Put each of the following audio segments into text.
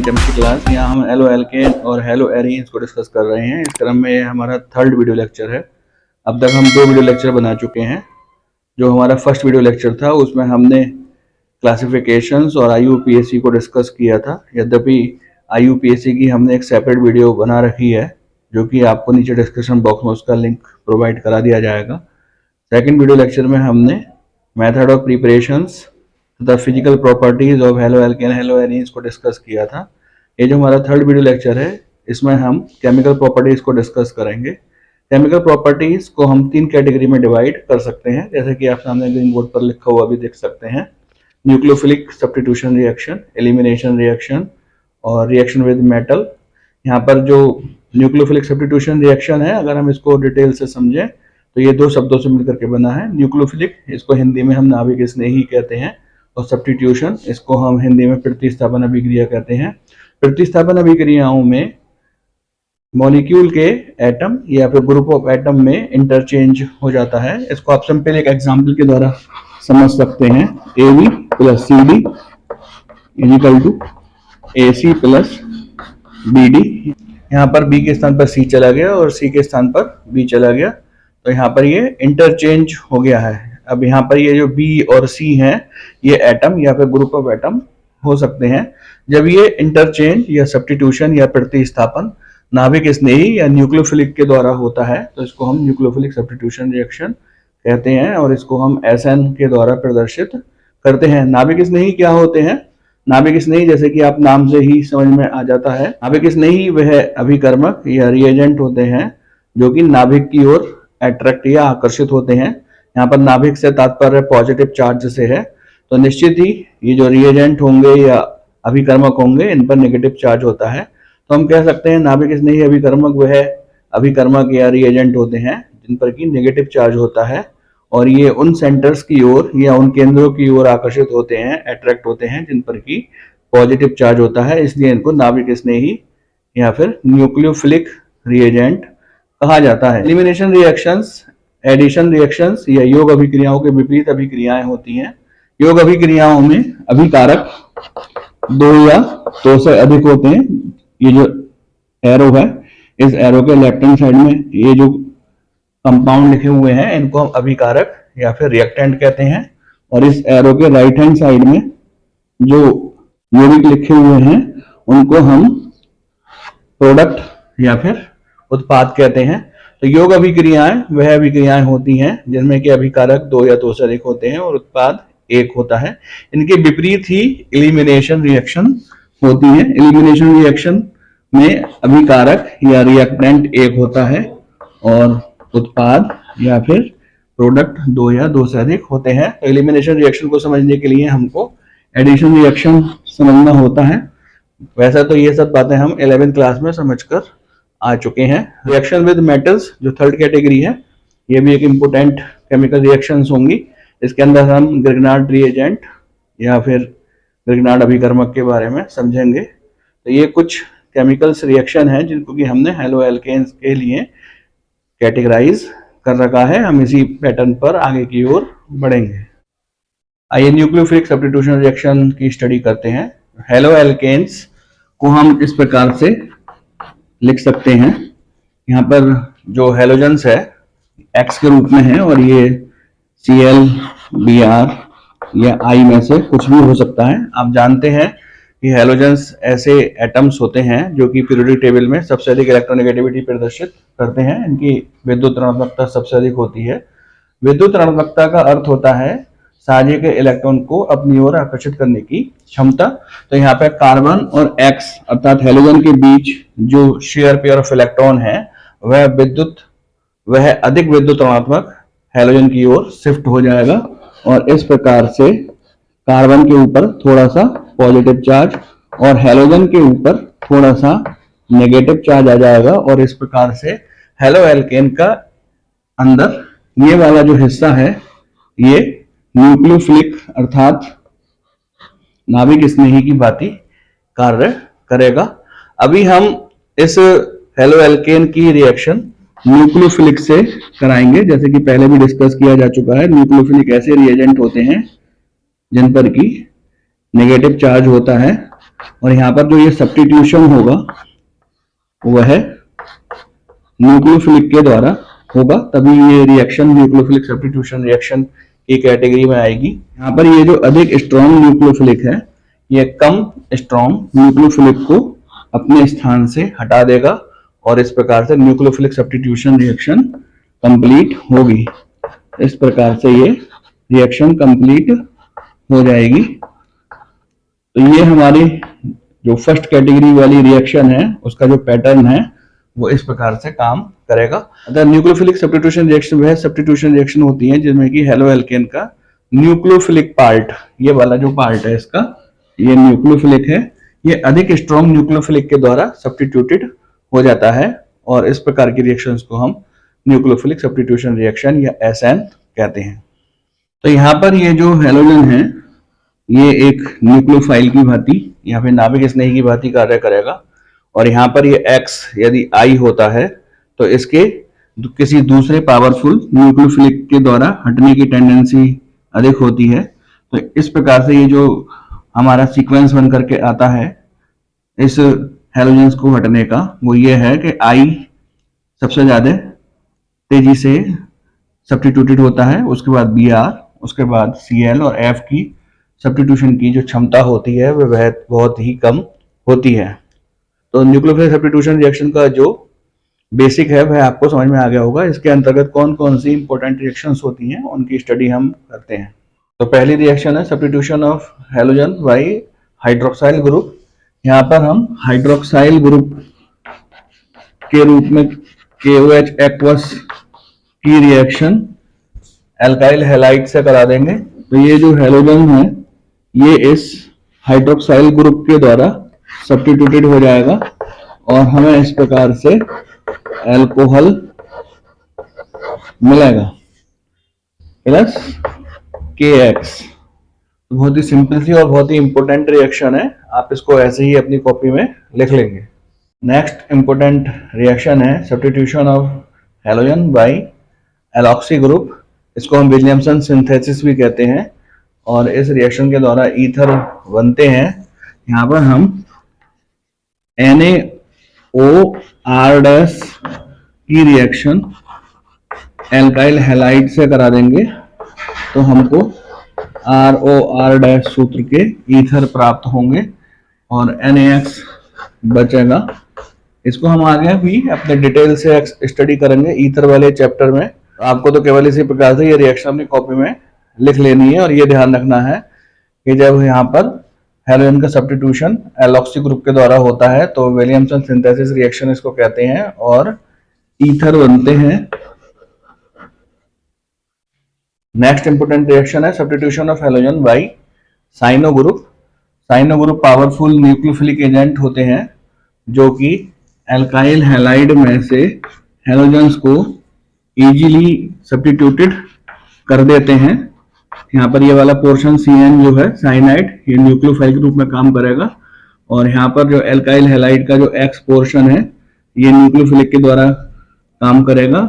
Chemistry class. यहाँ हम halo alkane और हेलो एरीन्स को डिस्कस कर रहे हैं। इस क्रम में हमारा थर्ड वीडियो लेक्चर है। अब तक हम 2 वीडियो लेक्चर बना चुके हैं। जो हमारा फर्स्ट वीडियो लेक्चर था उसमें हमने क्लासिफिकेशंस और IUPAC को डिस्कस किया था। यद्यपि IUPAC की हमने एक सेपरेट वीडियो बना रखी है, जो कि आपको नीचे डिस्क्रिप्शन बॉक्स में उसका लिंक प्रोवाइड करा दिया जाएगा। सेकेंड वीडियो लेक्चर में हमने method of preparations the physical properties of halo alkane hello arenes को डिस्कस किया था। ये जो हमारा थर्ड वीडियो लेक्चर है, इसमें हम केमिकल प्रॉपर्टीज को डिस्कस करेंगे। केमिकल प्रॉपर्टीज को हम 3 कैटेगरी में डिवाइड कर सकते हैं, जैसे कि आप सामने ग्रीन बोर्ड पर लिखा हुआ भी देख सकते हैं। Nucleophilic substitution reaction, elimination reaction और रिएक्शन विद मेटल। यहाँ पर जो न्यूक्लियोफिलिक सब्स्टिट्यूशन रिएक्शन है, अगर हम इसको डिटेल से समझें तो ये 2 शब्दों से मिलकर के बना है। न्यूक्लियोफिलिक, इसको हिंदी में हम नाभिक स्नेही कहते हैं, और सब्स्टिट्यूशन, इसको हम हिंदी में प्रतिस्थापन अभिक्रिया कहते हैं। प्रतिस्थापन अभिक्रियाओं में मॉलिक्यूल के एटम या फिर ग्रुप ऑफ एटम में इंटरचेंज हो जाता है। इसको आप सिंपल एक एग्जांपल के द्वारा समझ सकते हैं। AB + CD = AC + BD। यहाँ पर B के स्थान पर C चला गया और C के स्थान पर B चला गया, तो यहाँ पर ये इंटरचेंज हो गया है। अब यहाँ पर ये जो B और C हैं, ये एटम या फिर ग्रुप ऑफ एटम हो सकते हैं। जब ये इंटरचेंज या सब्स्टिट्यूशन या प्रतिस्थापन नाभिक स्नेही या न्यूक्लियोफिलिक के द्वारा होता है, तो इसको हम न्यूक्लियोफिलिक सब्स्टिट्यूशन रिएक्शन कहते हैं और इसको हम SN के द्वारा प्रदर्शित करते हैं। नाभिक स्नेही क्या होते हैं? नाभिक स्नेही, जैसे कि आप नाम से ही समझ में आ जाता है, नाभिक स्नेही वह अभिकर्मक या रिएजेंट होते हैं जो कि नाभिक की ओर अट्रैक्ट या आकर्षित होते हैं। यहाँ पर नाभिक से तात्पर्य पॉजिटिव चार्ज से है, तो निश्चित ही ये जो रिएजेंट होंगे या अभिकर्मक होंगे, इन पर नेगेटिव चार्ज होता है। तो हम कह सकते हैं नाभिक स्नेही अभिकर्मक वह अभिकर्मक या रिएजेंट होते हैं जिन पर की नेगेटिव चार्ज होता है, और ये उन सेंटर्स की ओर या उन केंद्रों की ओर आकर्षित होते हैं, अट्रैक्ट होते हैं जिन पर की पॉजिटिव चार्ज होता है। इसलिए इनको नाभिक स्नेही या फिर न्यूक्लियोफिलिक रिएजेंट कहा जाता है। एलिमिनेशन रिएक्शंस, एडिशन रिएक्शंस या योग अभिक्रियाओं के विपरीत अभिक्रियाएं होती हैं। योग अभिक्रियाओं में अभिकारक 2 या 2 से अधिक होते हैं। ये जो एरो है, इस एरो के लेफ्ट हैंड साइड में ये जो कंपाउंड लिखे हुए हैं, इनको हम अभिकारक या फिर रिएक्टेंट कहते हैं, और इस एरो के राइट हैंड साइड में जो यौगिक लिखे हुए हैं, उनको हम प्रोडक्ट या फिर उत्पाद कहते हैं। तो योग अभिक्रियाएं वह अभिक्रियाएं होती हैं जिनमें कि अभिकारक 2 या 2 से अधिक होते हैं और उत्पाद 1 होता है। इनके विपरीत ही एलिमिनेशन रिएक्शन होती है। एलिमिनेशन रिएक्शन में अभिकारक या रिएक्टेंट 1 होता है और उत्पाद या फिर प्रोडक्ट 2 या 2 से अधिक होते हैं। तो एलिमिनेशन रिएक्शन को समझने के लिए हमको एडिशन रिएक्शन समझना होता है। वैसा तो ये सब बातें हम 11th क्लास में समझकर आ चुके हैं। रिएक्शन विद मेटल्स जो थर्ड कैटेगरी है, ये भी एक इम्पोर्टेंट केमिकल रिएक्शंस होंगी। इसके अंदर हम ग्रिग्नार्ड रिएजेंट या फिर ग्रिग्नार्ड अभिकर्मक के बारे में समझेंगे। तो ये कुछ केमिकल्स रिएक्शन हैं जिनको कि हमने हेलो एल्केन्स के लिए कैटेगराइज कर रखा है। हम इसी पैटर्न पर आगे की ओर बढ़ेंगे। आइए न्यूक्लियोफिलिक सब्स्टिट्यूशन रिएक्शन की स्टडी करते हैं। हेलो एल्केन्स को हम इस प्रकार से लिख सकते हैं। यहाँ पर जो हेलोजेंस है X के रूप में है, और ये Cl, Br या I में से कुछ भी हो सकता है। आप जानते हैं कि हेलोजेंस ऐसे एटम्स होते हैं जो कि पीरियोडिक टेबल में सबसे अधिक इलेक्ट्रोनेगेटिविटी प्रदर्शित करते हैं। इनकी विद्युत ऋणात्मकता सबसे अधिक होती है। विद्युत ऋणात्मकता का अर्थ होता है साझे के इलेक्ट्रॉन को अपनी ओर आकर्षित करने की क्षमता। तो यहाँ पे कार्बन और X अर्थात हेलोजन के बीच जो शेयर पेयर ऑफ इलेक्ट्रॉन है, वह अधिक विद्युत ऋणात्मक हेलोजन की ओर शिफ्ट हो जाएगा, और इस प्रकार से कार्बन के ऊपर थोड़ा सा पॉजिटिव चार्ज और हेलोजन के ऊपर थोड़ा सा नेगेटिव चार्ज आ जाएगा, और इस प्रकार से हेलो एल्केन का अंदर ये वाला जो हिस्सा है, ये न्यूक्लियोफिलिक अर्थात नाभिक स्नेही की भांति कार्य करेगा। अभी हम इस हेलो एल्केन की रिएक्शन न्यूक्लियोफिलिक से कराएंगे, जैसे कि पहले भी डिस्कस किया जा चुका है। न्यूक्लियोफिलिक ऐसे रिएजेंट होते हैं जिन पर की नेगेटिव चार्ज होता है, और यहाँ पर जो ये सब्स्टिट्यूशन होगा वह न्यूक्लियोफिलिक के द्वारा होगा, तभी ये रिएक्शन न्यूक्लियोफिलिक सब्स्टिट्यूशन रिएक्शन की कैटेगरी में आएगी। यहाँ पर ये जो अधिक स्ट्रॉन्ग न्यूक्लियोफिलिक है ये कम स्ट्रॉन्ग न्यूक्लियोफिलिक को अपने स्थान से हटा देगा और इस प्रकार से न्यूक्लियोफिलिक सब्स्टिट्यूशन रिएक्शन कंप्लीट होगी। इस प्रकार से ये रिएक्शन कंप्लीट हो जाएगी। तो ये हमारी जो फर्स्ट कैटेगरी वाली रिएक्शन है उसका जो पैटर्न है वो इस प्रकार से काम करेगा। अगर न्यूक्लियोफिलिक सब्स्टिट्यूशन रिएक्शन वह सब्स्टिट्यूशन रिएक्शन होती है जिसमें कि हेलो एल्केन का न्यूक्लियोफिलिक पार्ट, ये वाला जो पार्ट है इसका, ये न्यूक्लियोफिलिक है, ये अधिक स्ट्रॉन्ग न्यूक्लियोफिलिक के द्वारा सब्स्टिट्यूटेड हो जाता है और इस प्रकार की रिएक्शंस को हम न्यूक्लियोफिलिक सब्स्टिट्यूशन रिएक्शन या एसएन कहते हैं। तो यहाँ पर ये जो हेलोजन है ये एक न्यूक्लियोफाइल की भांति या फिर नाभिक स्नेही की भांति कार्य करेगा और यहाँ पर ये X यदि I होता है तो इसके किसी दूसरे पावरफुल न्यूक्लियोफिलिक के द्वारा हटने की टेंडेंसी अधिक होती है। तो इस प्रकार से ये जो हमारा सीक्वेंस बन करके आता है इस हेलोजेंस को हटने का वो ये है कि I सबसे ज्यादा तेजी से सब्स्टिट्यूटेड होता है, उसके बाद Br, उसके बाद Cl और F की सब्स्टिट्यूशन की जो क्षमता होती है वह बहुत ही कम होती है। तो न्यूक्लियोफिलिक सब्स्टिट्यूशन रिएक्शन का जो बेसिक है वह आपको समझ में आ गया होगा। इसके अंतर्गत कौन कौन सी इंपॉर्टेंट रिएक्शंस होती हैं उनकी स्टडी हम करते हैं। तो पहली रिएक्शन है substitution of halogen by hydroxyl group. यहाँ पर हम हाइड्रोक्साइल ग्रुप के रूप में KOH एक्वस की रिएक्शन एल्काइल हैलाइड से करा देंगे। तो ये जो हेलोजन है ये इस हाइड्रोक्साइल ग्रुप के द्वारा सब्स्टिट्यूटेड हो जाएगा और हमें इस प्रकार से अल्कोहल मिलेगा प्लस KX। बहुत ही सिंपल सी और बहुत ही इंपॉर्टेंट रिएक्शन है, आप इसको ऐसे ही अपनी कॉपी में लिख लेंगे। नेक्स्ट इंपॉर्टेंट रिएक्शन है substitution of halogen by alkoxy group. इसको हम विलियमसन सिंथेसिस भी कहते हैं और इस रिएक्शन के द्वारा ईथर बनते हैं। यहाँ पर हम NaOR की रिएक्शन एल्काइल हैलाइड से करा देंगे तो हमको ROR सूत्र के ईथर प्राप्त होंगे और NaX बचेगा। इसको हम आगे भी अपने डिटेल से स्टडी करेंगे ईथर वाले चैप्टर में। आपको तो केवल इसी प्रकार से ये रिएक्शन अपनी कॉपी में लिख लेनी है और ये ध्यान रखना है कि जब यहाँ पर हेलोजन का सब्स्टिट्यूशन एलॉक्सी ग्रुप के द्वारा होता है तो विलियमसन सिंथेसिस रिएक्शन इसको कहते हैं और ईथर बनते हैं। नेक्स्ट इंपोर्टेंट रिएक्शन है substitution of halogen by cyano group. Cyano group powerful nucleophilic agent होते हैं जो कि एल्काइल हैलाइड में से हेलोजेंस को इजीली सब्स्टिट्यूटेड कर देते हैं। यहाँ पर ये वाला पोर्शन CN जो है साइनाइड ये न्यूक्लियोफाइल के रूप में काम करेगा और यहाँ पर जो एल्काइल हैलाइड का जो X पोर्शन है ये न्यूक्लियोफिलिक के द्वारा काम करेगा।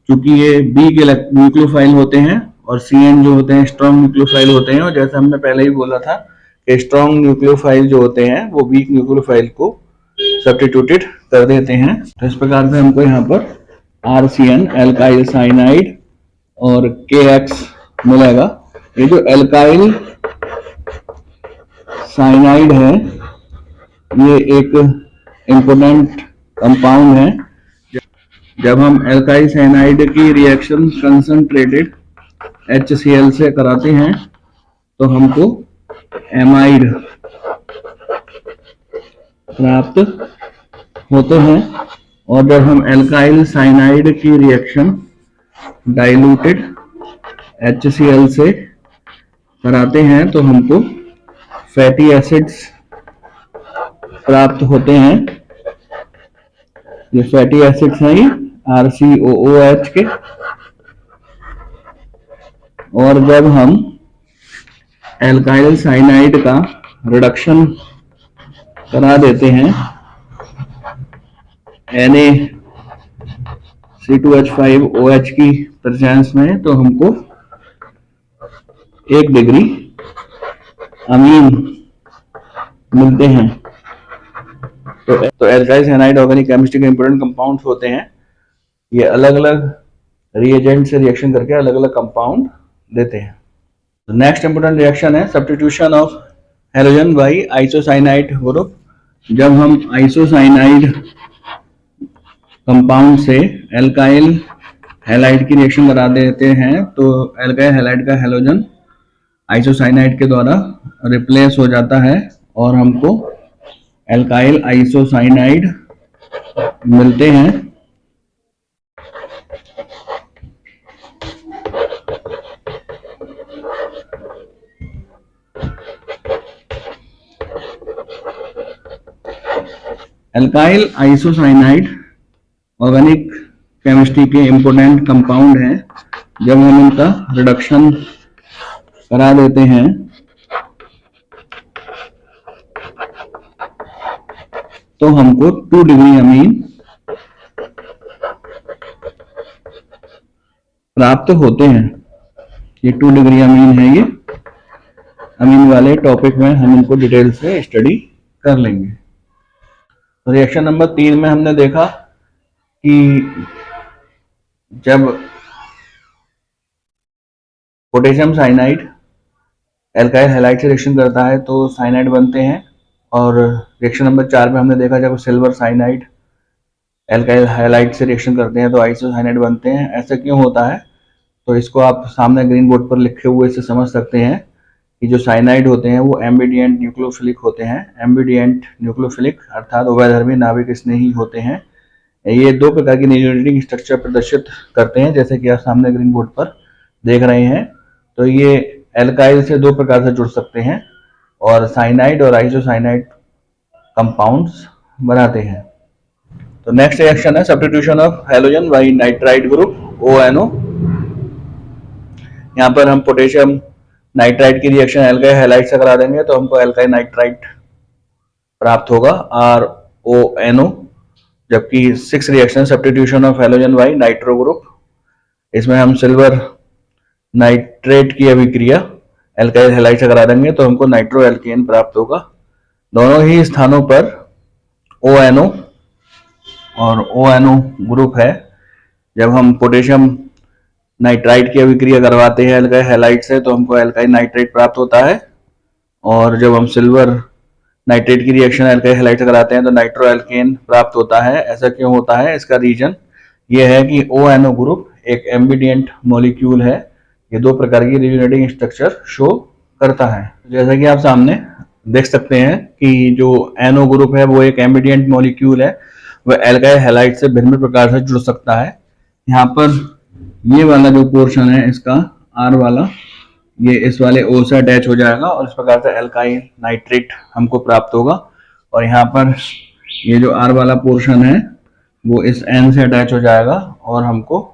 क्योंकि ये वीक न्यूक्लियोफाइल होते हैं और CN जो होते हैं स्ट्रॉन्ग न्यूक्लियोफाइल होते हैं और जैसा हमने पहले ही बोला था कि स्ट्रॉन्ग न्यूक्लियोफाइल जो होते हैं वो वीक न्यूक्लियोफाइल को सब्स्टिट्यूटेड कर देते हैं। तो इस प्रकार से हमको यहाँ पर RCN एल्काइल साइनाइड और KX मिलेगा। ये जो एल्काइल साइनाइड है ये एक इम्पोर्टेंट कंपाउंड है। जब हम एल्काइल साइनाइड की रिएक्शन कंसंट्रेटेड HCl से कराते हैं तो हमको एमाइड प्राप्त होते हैं और जब हम एल्काइल साइनाइड की रिएक्शन डाइल्यूटेड HCl से कराते हैं तो हमको फैटी एसिड्स प्राप्त होते हैं। ये फैटी एसिड्स हैं ये RCOOH के। और जब हम एल्काइल साइनाइड का रिडक्शन करा देते हैं Na(C2H5OH) की प्रेजेंस में तो हमको 1 डिग्री अमीन मिलते हैं। तो एल्काइल साइनाइड ऑर्गेनिक केमिस्ट्री के इंपोर्टेंट कंपाउंड्स होते हैं। ये अलग अलग रिएजेंट से रिएक्शन करके अलग अलग कंपाउंड देते हैं। नेक्स्ट इंपोर्टेंट रिएक्शन है substitution of halogen by isocyanide group. जब हम आइसोसाइनाइड कंपाउंड से एल्काइल हैलाइड की रिएक्शन करा देते हैं तो एल्काइल हैलाइड का हेलोजन आइसोसाइनाइड के द्वारा रिप्लेस हो जाता है और हमको एल्काइल आइसोसाइनाइड मिलते हैं। एल्काइल आइसोसाइनाइड ऑर्गेनिक केमिस्ट्री के इंपोर्टेंट कंपाउंड हैं। जब हम इनका रिडक्शन करा देते हैं तो हमको 2 डिग्री अमीन प्राप्त होते हैं। ये 2 डिग्री अमीन है। ये अमीन वाले टॉपिक में हम इनको डिटेल से स्टडी कर लेंगे। तो रिएक्शन नंबर 3 में हमने देखा कि जब पोटेशियम साइनाइड एल्काइल हैलाइड से रिएक्शन करता है तो साइनाइड बनते हैं। और रिएक्शन नंबर 4 में हमने देखा जब सिल्वर साइनाइड एल्काइल हैलाइड से रिएक्शन करते हैं तो आइसोसाइनाइड बनते हैं। ऐसा क्यों होता है तो इसको आप सामने ग्रीन बोर्ड पर लिखे हुए से समझ सकते हैं कि जो साइनाइड होते हैं वो एम्बिडिएंट न्यूक्लियोफिलिक होते हैं। एम्बिडिएंट न्यूक्लियोफिलिक अर्थात उभयधर्मी नाभिक स्नेही होते हैं। ये 2 प्रकार की न्यूक्लियोटाइडिक स्ट्रक्चर प्रदर्शित करते हैं जैसे कि आप सामने ग्रीन बोर्ड पर देख रहे हैं। तो ये एल्काइल से 2 प्रकार से जुड़ सकते हैं और साइनाइड और आइसोसाइनाइड कंपाउंड्स बनाते हैं। तो नेक्स्ट रिएक्शन है substitution of halogen by nitride group ONO। यहाँ पर हम पोटेशियम नाइट्राइड की रिएक्शन एल्काइल हैलाइड से करा देंगे तो हमको एल्काइल नाइट्राइड प्राप्त होगा RONO। जबकि 6 reaction substitution of halogen by nitro group, इसमें हम सिल्वर नाइट्रेट की अभिक्रिया एल्काइल हैलाइड से करा देंगे तो हमको नाइट्रो एल्केन प्राप्त होगा। दोनों ही स्थानों पर ONO और ONO ग्रुप है। जब हम पोटेशियम नाइट्राइड की अभिक्रिया करवाते हैं एल्काइल हैलाइड से तो हमको एल्काइल नाइट्रेट प्राप्त होता है। और जब हम सिल्वर नाइट्रेट की रिएक्शन एल्काइल हैलाइड से कराते हैं तो नाइट्रो एल्केन प्राप्त होता है। ऐसा क्यों होता है? इसका रीजन ये है कि ONO ग्रुप एक एम्बिडिएंट मॉलिक्यूल है। ये 2 प्रकार की रियूनेटिंग स्ट्रक्चर शो करता है। जैसा कि आप सामने देख सकते हैं कि जो NO ग्रुप है वो एक एम्बिडिएंट मॉलिक्यूल है। वह एल्काइल हैलाइड से भिन्न प्रकार से जुड़ सकता है। यहाँ पर ये वाला जो पोर्शन है इसका R वाला, ये इस वाले O से अटैच हो जाएगा और इस प्रकार से एल्काइल नाइट्रेट हमको प्राप्त होगा। और यहाँ पर ये जो R वाला पोर्शन है वो इस N से अटैच हो जाएगा और हमको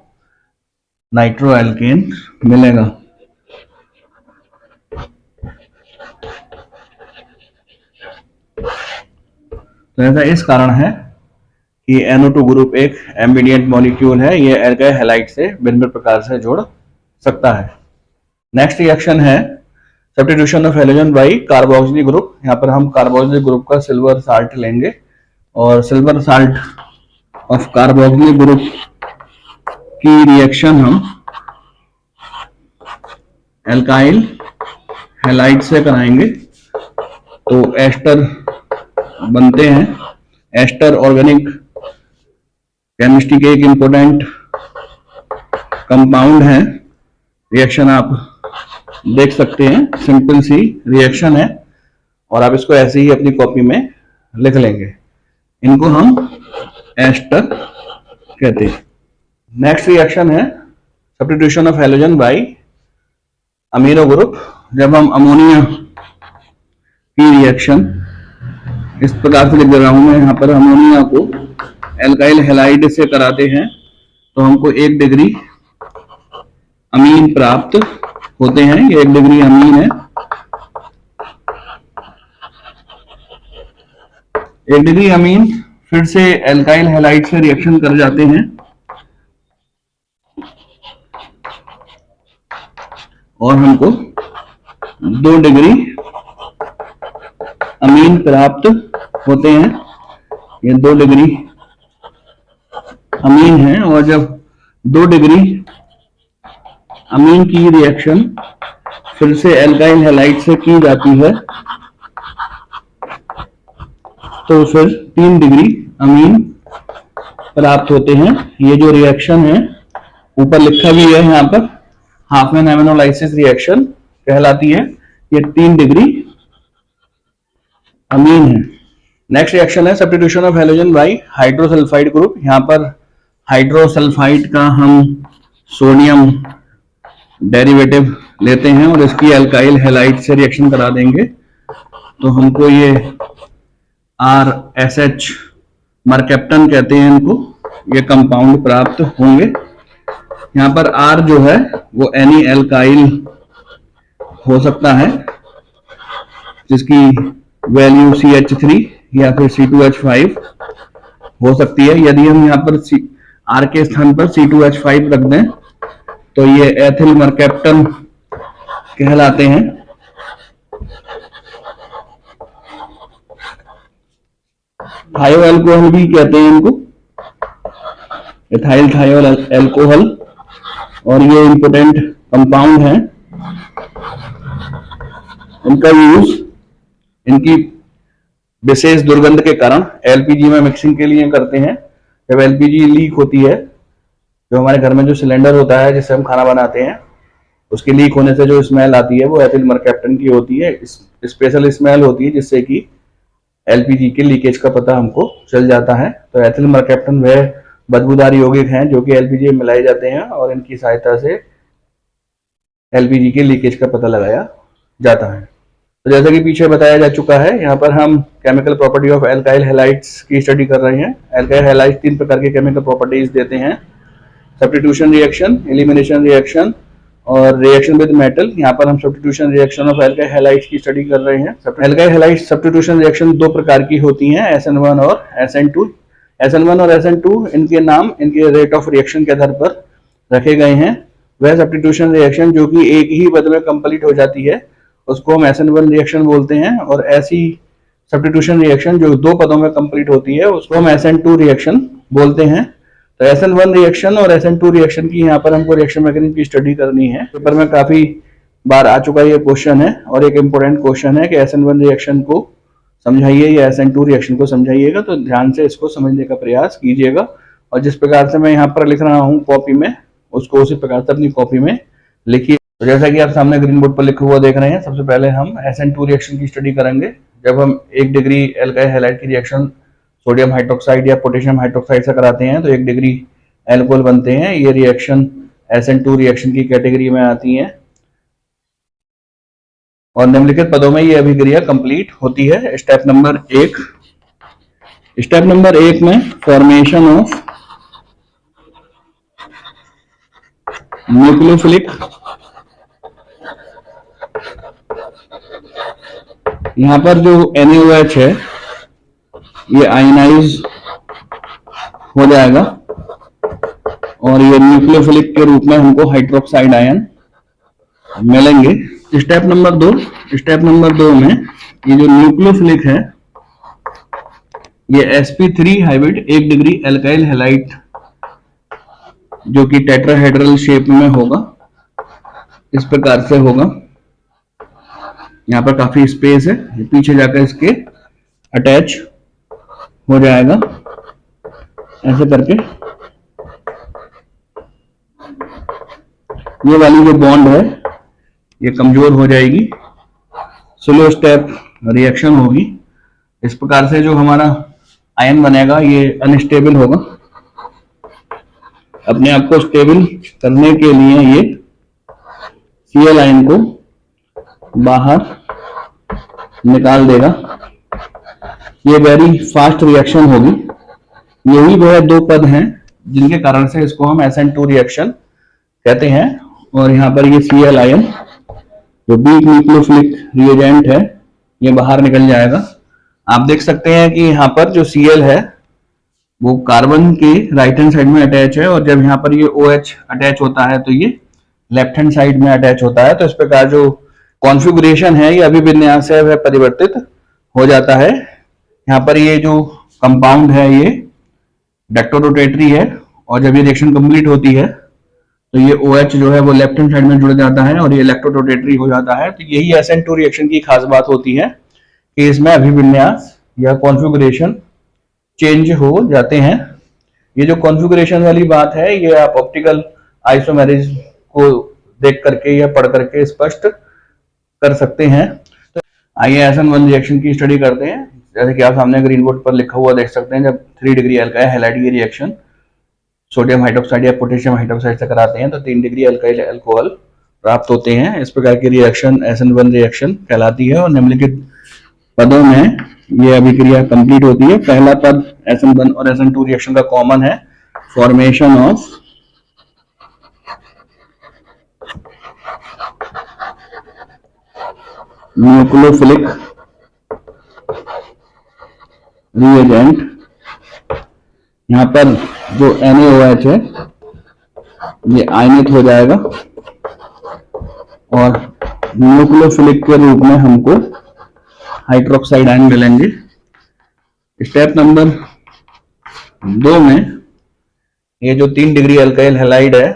नाइट्रो एल्केन मिलेगा। तो ऐसा इस कारण है कि NO2 ग्रुप एक एम्बिडिएंट मॉलिक्यूल है। ये एल्काइल हैलाइड से भिन्न प्रकार से जुड़ सकता है। नेक्स्ट रिएक्शन है substitution of halogen by carboxyl group. यहाँ पर हम कार्बोक्सिल ग्रुप का सिल्वर साल्ट लेंगे और silver salt of carboxyl group की रिएक्शन हम एल्काइल हैलाइड से कराएंगे तो एस्टर बनते हैं। एस्टर ऑर्गेनिक केमिस्ट्री के एक इंपोर्टेंट कंपाउंड है। रिएक्शन आप देख सकते हैं, सिंपल सी रिएक्शन है और आप इसको ऐसे ही अपनी कॉपी में लिख लेंगे। इनको हम एस्टर कहते हैं। नेक्स्ट रिएक्शन है substitution of halogen by amino group. जब हम अमोनिया की रिएक्शन इस प्रकार से लिख दे रहा हूं मैं, यहाँ पर अमोनिया को एल्काइल हैलाइड से कराते हैं तो हमको 1 डिग्री अमीन प्राप्त होते हैं। ये 1 डिग्री अमीन है। 1 डिग्री अमीन फिर से एल्काइल हैलाइड से रिएक्शन कर जाते हैं और हमको 2 डिग्री अमीन प्राप्त होते हैं। ये 2 डिग्री अमीन है, और जब 2 डिग्री अमीन की रिएक्शन फिर से एल्काइल हैलाइड से की जाती है तो फिर 3 डिग्री अमीन प्राप्त होते हैं। ये जो रिएक्शन है ऊपर लिखा भी है यहाँ पर, हाफमैन एमिनोलाइसिस रिएक्शन कहलाती है। ये 3 डिग्री अमीन है। नेक्स्ट रिएक्शन है substitution of halogen by hydrosulphide group. यहाँ पर हाइड्रोसल्फाइड का हम सोडियम डेरिवेटिव लेते हैं और इसकी अल्काइल हैलाइड से रिएक्शन करा देंगे तो हमको ये RSH मरकैप्टन कहते हैं इनको, ये कंपाउंड प्राप्त होंगे। यहाँ पर R जो है वो एनी एल्काइल हो सकता है जिसकी वैल्यू CH3 या फिर C2H5 हो सकती है। यदि हम यहाँ पर R के स्थान पर C2H5 रख दें तो ये एथिल मरकैप्टन कहलाते हैं। थायो अल्कोहल भी कहते हैं इनको, एथाइल थायो अल्कोहल, और ये इंपोर्टेंट कंपाउंड है। इनका यूज इनकी विशेष दुर्गंध के कारण LPG में मिक्सिंग के लिए करते हैं। जब LPG लीक होती है, जो हमारे घर में जो सिलेंडर होता है जिससे हम खाना बनाते हैं, उसके लीक होने से जो स्मेल आती है वो एथिल मरकैप्टन की होती है। स्पेशल स्मेल होती है जिससे कि LPG के लीकेज का पता हमको चल जाता है। तो एथिल मरकैप्टन वह बदबूदार यौगिक हैं जो कि LPG में मिलाए जाते हैं और इनकी सहायता से LPG के लीकेज का पता लगाया जाता है। तो जैसा कि पीछे बताया जा चुका है, यहाँ पर हम chemical property of alkyl halides की स्टडी कर रहे हैं। एल्काइल हैलाइड्स 3 प्रकार के केमिकल प्रॉपर्टीज देते हैं, सब्स्टिट्यूशन रिएक्शन, एलिमिनेशन रिएक्शन और रिएक्शन विद मेटल। यहाँ पर हम substitution reaction of alkyl halides की स्टडी कर रहे हैं। एल्काइल हैलाइड्स सब्स्टिट्यूशन रिएक्शन 2 प्रकार की होती हैं, SN1 और SN2। SN1 और SN2 इनके नाम इनके रेट ऑफ रिएक्शन के आधार पर रखे गए हैं। वह सब्स्टिट्यूशन रिएक्शन जो कि एक ही पद में कंप्लीट हो जाती है उसको हम SN1 रिएक्शन बोलते हैं, और ऐसी सब्स्टिट्यूशन रिएक्शन जो 2 पदों में कंप्लीट होती है उसको हम SN2 रिएक्शन बोलते हैं। तो SN1 रिएक्शन और SN2 रिएक्शन की यहाँ पर हमको रिएक्शन मैकेनिज्म की स्टडी करनी है। पेपर में काफी बार आ चुका ये क्वेश्चन है और एक इम्पोर्टेंट क्वेश्चन है कि SN1 रिएक्शन को समझाइए या SN2 रिएक्शन को समझाइएगा। तो ध्यान से इसको समझने का प्रयास कीजिएगा, और जिस प्रकार से मैं यहाँ पर लिख रहा हूँ कॉपी में, उसको उसी प्रकार से अपनी कॉपी में लिखिए। तो जैसा कि आप सामने ग्रीन बोर्ड पर लिखा हुआ देख रहे हैं, सबसे पहले हम SN2 रिएक्शन की स्टडी करेंगे। जब हम 1 डिग्री एल्काइल हैलाइड की रिएक्शन सोडियम हाइड्रोक्साइड या पोटेशियम हाइड्रोक्साइड से कराते हैं तो 1 डिग्री एल्कोहल बनते हैं। ये रिएक्शन SN2 रिएक्शन की कैटेगरी में आती है और निम्नलिखित पदों में ये अभिक्रिया कंप्लीट होती है। स्टेप नंबर 1 में फॉर्मेशन ऑफ न्यूक्लियोफिलिक, यहाँ पर जो NaOH है ये आयनाइज हो जाएगा और ये न्यूक्लियोफिलिक के रूप में हमको हाइड्रोक्साइड आयन मिलेंगे। स्टेप नंबर 2 में ये जो न्यूक्लियोफिलिक है ये sp3 hybrid 1 degree alkyl halide जो कि टेट्राहेड्रल शेप में होगा, इस प्रकार से होगा। यहाँ पर काफी स्पेस है, पीछे जाकर इसके अटैच हो जाएगा ऐसे करके। ये वाली जो बॉन्ड है ये कमजोर हो जाएगी, स्लो स्टेप रिएक्शन होगी। इस प्रकार से जो हमारा आयन बनेगा ये अनस्टेबल होगा। अपने आप को स्टेबल करने के लिए ये Cl आयन को बाहर निकाल देगा। ये वेरी फास्ट रिएक्शन होगी। यही वह 2 पद हैं जिनके कारण से इसको हम SN2 रिएक्शन कहते हैं। और यहाँ पर ये Cl आयन जो वीक न्यूक्लियोफिलिक रिएजेंट है ये बाहर निकल जाएगा। आप देख सकते हैं कि यहाँ पर जो Cl है वो कार्बन के राइट हैंड साइड में अटैच है, और जब यहाँ पर ये OH अटैच होता है तो ये लेफ्ट हैंड साइड में अटैच होता है। तो इस प्रकार जो कॉन्फ़िगरेशन है ये अभिविन्यास है वह परिवर्तित हो जाता है। यहाँ पर ये जो कंपाउंड है, ये डेक्टोरोटेटरी है, और जब ये रिएक्शन कंप्लीट होती है तो ये OH जो है वो लेफ्ट हैंड साइड में जुड़ जाता है और ये इलेक्ट्रोरोटेटरी हो जाता है। तो यही SN2 रिएक्शन की खास बात होती है कि इसमें अभिविन्यास या कॉन्फ़िगरेशन चेंज हो जाते हैं। ये जो कॉन्फ़िगरेशन वाली बात है ये आप ऑप्टिकल आइसोमेरिज को देख करके या पढ़ करके स्पष्ट कर सकते हैं। तो आइए SN1 रिएक्शन की स्टडी करते हैं। जैसे कि आप सामने ग्रीन बोर्ड पर लिखा हुआ देख सकते हैं, जब 3 डिग्री अल्काइल हैलाइड की रिएक्शन सोडियम हाइड्रोक्साइड या पोटेशियम हाइड्रोक्साइड से कराते हैं तो 3 डिग्री अल्काइल अल्कोहल प्राप्त होते हैं। इस प्रकार की रिएक्शन SN1 रिएक्शन कहलाती है और निम्नलिखित पदों में ये अभिक्रिया कंप्लीट होती है। पहला पद SN1 और SN2 रिएक्शन का कॉमन है, फॉर्मेशन ऑफ न्यूक्लियोफिलिक रिएजेंट। यहाँ पर जो NaOH है ये आयनित हो जाएगा और न्यूक्लियोफिलिक के रूप में हमको हाइड्रोक्साइड आयन मिलेंगे। स्टेप नंबर 2 में ये जो 3 डिग्री अल्काइल हैलाइड है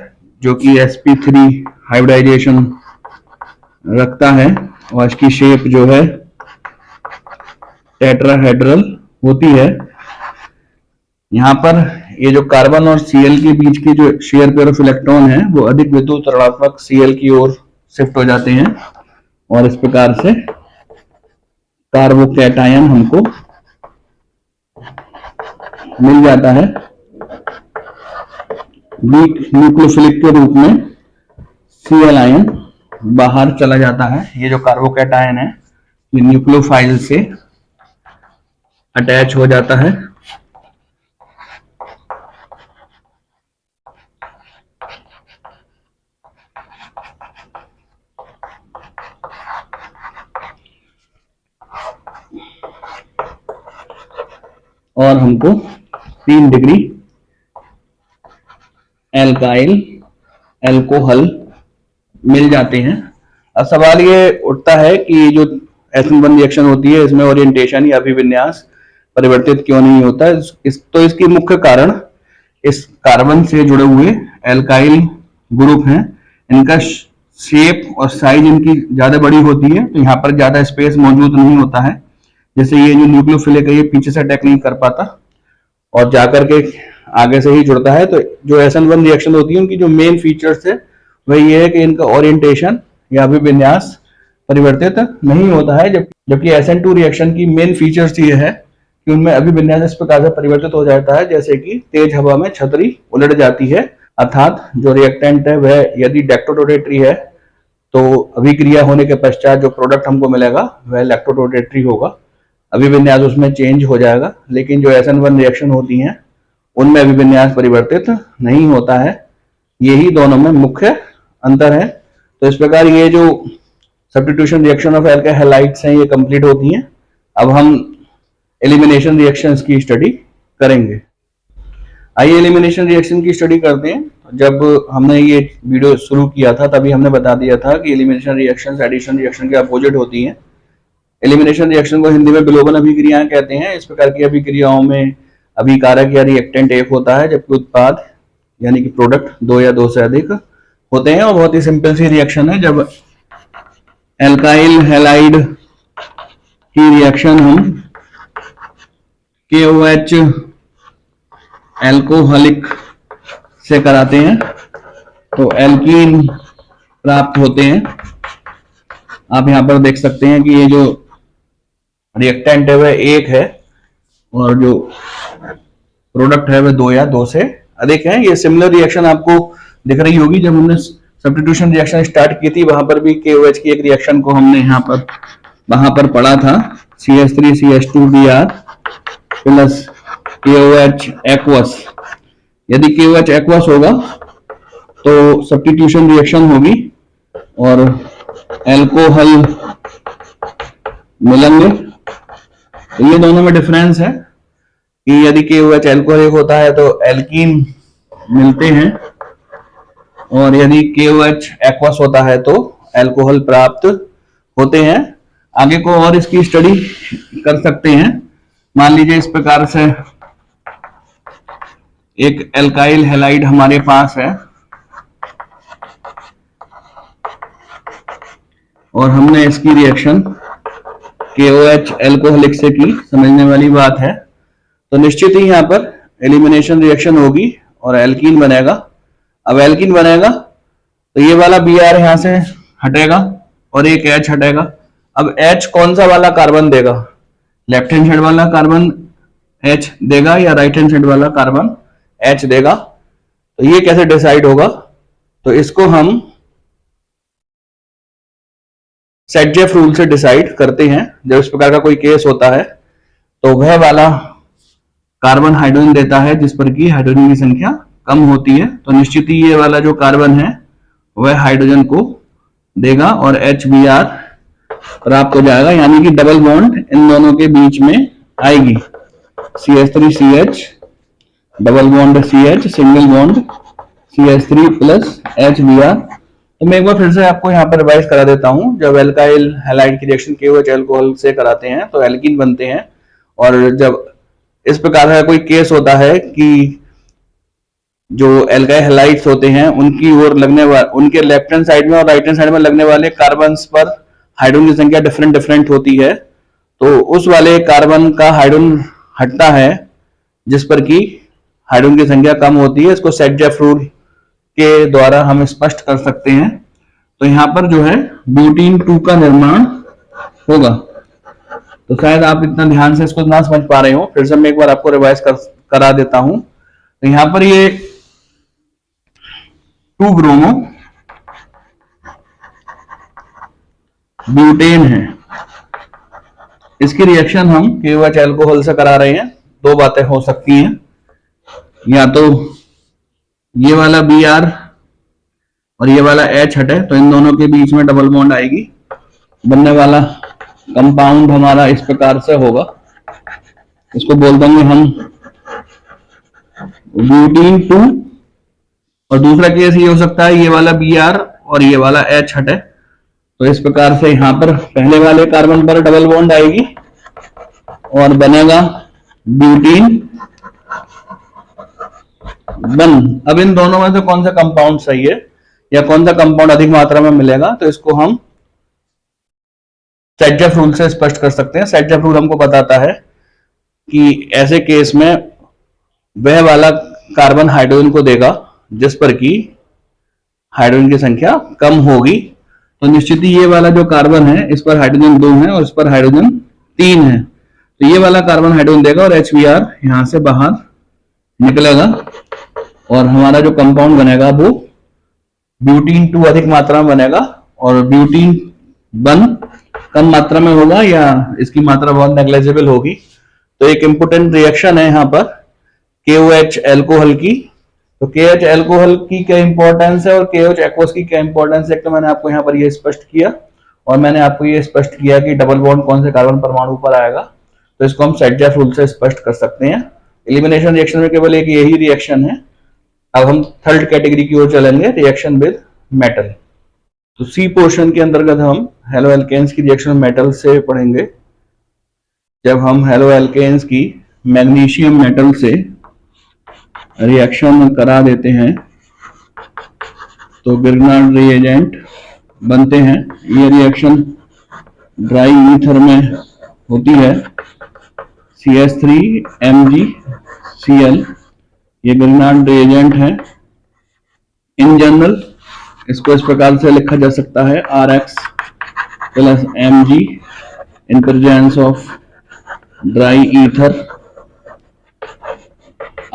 जो कि sp3 हाइब्रिडाइजेशन रखता है और इसकी शेप जो है टेट्राहेड्रल होती है। यहाँ पर ये जो कार्बन और Cl के बीच की जो शेयर पेयर ऑफ इलेक्ट्रॉन है वो अधिक विद्युत ऋणात्मक Cl की ओर शिफ्ट हो जाते हैं और इस प्रकार से कार्बोकैटायन हमको मिल जाता है। वीक न्यूक्लियोफिलिक के रूप में Cl आयन बाहर चला जाता है। ये जो कार्बोकैटायन है ये न्यूक्लियोफाइल से अटैच हो जाता है और हमको 3 डिग्री एल्काइल अल्कोहल मिल जाते हैं। अब सवाल ये उठता है कि जो SN1 रिएक्शन होती है इसमें ओरिएंटेशन या अभिविन्यास परिवर्तित क्यों नहीं होता है? तो इसकी मुख्य कारण इस कार्बन से जुड़े हुए एल्काइल ग्रुप हैं, इनका शेप और साइज इनकी ज्यादा बड़ी होती है तो यहाँ पर ज्यादा स्पेस मौजूद नहीं होता है। जैसे ये जो न्यूक्लियोफिलिक है ये पीछे से अटैक नहीं कर पाता और जाकर के आगे से ही जुड़ता है। तो जो SN1 रिएक्शन होती है उनकी जो मेन फीचर्स है वह ये है कि इनका ओरिएंटेशन या अभिविन्यास परिवर्तित नहीं होता है, जबकि SN2 रिएक्शन की मेन फीचर्स ये है कि उनमें अभिविन्यास इस प्रकार से परिवर्तित हो जाता है जैसे कि तेज हवा में छतरी उलट जाती है, अर्थात जो रिएक्टेंट है वह यदि डेक्टोरोटेटरी है तो अभिक्रिया होने के पश्चात जो प्रोडक्ट हमको मिलेगा वह इलेक्ट्रोरोटेटरी होगा, अभिविन्यास उसमें चेंज हो जाएगा। लेकिन जो SN1 रिएक्शन होती हैं उनमें अभिविन्यास परिवर्तित नहीं होता है। यही दोनों में मुख्य अंतर है। तो इस प्रकार ये जो substitution reaction of alkyl halides हैं ये कंप्लीट होती हैं। अब हम एलिमिनेशन रिएक्शंस की स्टडी करेंगे। आइए एलिमिनेशन रिएक्शन की स्टडी करते हैं। जब हमने ये वीडियो शुरू किया था तभी हमने बता दिया था कि एलिमिनेशन रिएक्शंस एडिशन रिएक्शन के अपोजिट होती हैं। एलिमिनेशन रिएक्शन को हिंदी में विलोपन अभिक्रियाएं कहते हैं। इस प्रकार की अभिक्रियाओं में अभिकारक या रिएक्टेंट एक होता है जबकि उत्पाद यानी कि प्रोडक्ट 2 या 2 से अधिक होते हैं और बहुत ही सिंपल सी रिएक्शन है। जब एल्काइल हैलाइड की रिएक्शन हम KOH एल्कोहलिक से कराते हैं तो एल्कीन प्राप्त होते हैं। आप यहां पर देख सकते हैं कि ये जो रिएक्टेंट है वह 1 है और जो प्रोडक्ट है वह 2 या 2 से अधिक है। ये सिमिलर रिएक्शन आपको दिख रही होगी जब हमने सब्स्टिट्यूशन रिएक्शन स्टार्ट की थी, वहां पर भी KOH की एक रिएक्शन को हमने वहां पर पढ़ा था, CH3CH2Br प्लस KOH एक्वस। यदि KOH एक्वस होगा तो सब्स्टिट्यूशन रिएक्शन होगी और एल्कोहल मिलेंगे। तो ये दोनों में डिफरेंस है कि यदि KOH एल्कोहलिक होता है तो एल्कीन मिलते हैं और यदि KOH एक्वस होता है तो एल्कोहल प्राप्त होते हैं। आगे को और इसकी स्टडी कर सकते हैं। मान लीजिए इस प्रकार से एक एल्काइल हैलाइड हमारे पास है और हमने इसकी रिएक्शन KOH एल्कोहलिक से की, समझने वाली बात है। तो निश्चित ही यहाँ पर एलिमिनेशन रिएक्शन होगी और एल्कीन बनेगा। अब एल्कीन बनेगा तो ये वाला Br यहां से हटेगा और एक H हटेगा। अब H कौन सा वाला कार्बन देगा? लेफ्ट हैंड साइड वाला कार्बन H देगा या राइट हैंड साइड वाला कार्बन H देगा? तो ये कैसे डिसाइड होगा? तो इसको हम सेट-जेफ रूल से डिसाइड करते हैं। जब इस प्रकार का कोई केस होता है तो वह वाला कार्बन हाइड्रोजन देता है जिस पर कि हाइड्रोजन की संख्या कम होती है, तो निश्चित ही ये वाला जो कार्बन है वह हाइड्रोजन को देगा और HBr प्राप्त हो जाएगा, यानी कि डबल बॉन्ड इन दोनों के बीच में आएगी। CH3CH double bond CH single bond CH3 plus HBr। तो मैं एक बार फिर से आपको यहाँ पर रिवाइज करा देता हूँ। जब एल्काइल हैलाइड की रिएक्शन KOH अल्कोहल से कराते हैं तो एल्कीन बनते हैं, और जब इस प्रकार का कोई केस होता है कि जो एल्काइल हैलाइड्स होते हैं उनकी ओर लगने वाले, उनके लेफ्ट हैंड साइड में और राइट हैंड साइड में लगने वाले कार्बन्स पर हाइड्रोजन की संख्या डिफरेंट होती है, तो उस वाले कार्बन का हाइड्रोजन हटता है जिस पर कि हाइड्रोजन की संख्या कम होती है। इसको सेट-जेफ रूल के द्वारा हम स्पष्ट कर सकते हैं। तो यहाँ पर जो है ब्यूटीन 2 का निर्माण होगा। तो शायद आप इतना ध्यान से इसको ना समझ पा रहे हो, फिर से मैं एक बार आपको रिवाइज करा देता हूं। तो यहाँ पर ये 2 ब्रोमो ब्यूटेन है, इसकी रिएक्शन हम KOH अल्कोहल से करा रहे हैं। दो बातें हो सकती हैं, या तो ये वाला Br और ये वाला H हटे तो इन दोनों के बीच में डबल बॉन्ड आएगी, बनने वाला कंपाउंड हमारा इस प्रकार से होगा। इसको बोल देंगे हम ब्यूटीन 2। और दूसरा केस ये हो सकता है ये वाला Br और ये वाला H हटे, तो इस प्रकार से यहाँ पर पहले वाले कार्बन पर डबल बॉन्ड आएगी और बनेगा ब्यूटीन 1। अब इन दोनों में से कौन सा कंपाउंड सही है या कौन सा कंपाउंड अधिक मात्रा में मिलेगा, तो इसको हम सेट-जेफ रूल से स्पष्ट कर सकते हैं। सेट-जेफ रूल हमको बताता है कि ऐसे केस में वह वाला कार्बन हाइड्रोजन को देगा जिस पर कि हाइड्रोजन की संख्या कम होगी। तो निश्चित ही ये वाला जो कार्बन है इस पर हाइड्रोजन 2 है और इस पर हाइड्रोजन 3 है, तो ये वाला कार्बन हाइड्रोजन देगा और HBr यहां से बाहर निकलेगा और हमारा जो कंपाउंड बनेगा वो ब्यूटीन 2 अधिक मात्रा में बनेगा और ब्यूटीन 1 कम मात्रा में होगा या इसकी मात्रा बहुत नेग्लिजिबल होगी। तो एक इंपोर्टेंट रिएक्शन है यहाँ पर KOH अल्कोहल की। तो KOH अल्कोहल की क्या इंपॉर्टेंस है और KOH एक्वस की क्या इंपॉर्टेंस है, तो मैंने आपको यहाँ पर ये स्पष्ट किया और मैंने आपको ये स्पष्ट किया कि डबल बॉन्ड कौन से कार्बन परमाणु पर आएगा। तो इसको हम सेट-जेफ रूल से स्पष्ट कर सकते हैं। एलिमिनेशन रिएक्शन में केवल एक यही रिएक्शन है। अब हम थर्ड कैटेगरी की ओर चलेंगे, रिएक्शन विद मेटल। तो सी पोर्शन के अंतर्गत हम हेलो एल्केन्स की रिएक्शन मेटल से पढ़ेंगे। जब हम हेलो एल्केन्स की मैग्नीशियम मेटल से रिएक्शन करा देते हैं तो ग्रिग्नार्ड रिएजेंट बनते हैं। ये रिएक्शन ड्राई ईथर में होती है, CH3MgCl ये ग्रिग्नार्ड रिएजेंट है। इन जनरल इसको इस प्रकार से लिखा जा सकता है RX plus Mg in presence of dry ether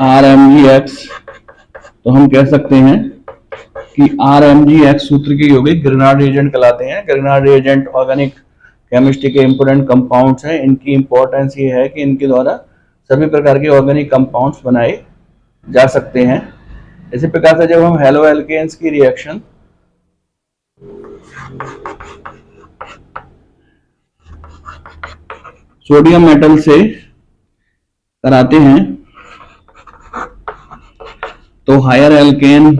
RMgX। तो हम कह सकते हैं कि RMgX सूत्र की यौगिक ग्रिग्नार्ड रिएजेंट कहलाते हैं। ग्रिग्नार्ड रिएजेंट ऑर्गेनिक केमिस्ट्री के इंपोर्टेंट कंपाउंड्स हैं। इनकी इंपॉर्टेंस ये है कि इनके द्वारा सभी प्रकार के ऑर्गेनिक कंपाउंड्स बनाए जा सकते हैं। इसी प्रकार से जब हम हेलो एल्केन्स की रिएक्शन सोडियम मेटल से कराते हैं तो हायर एल्केन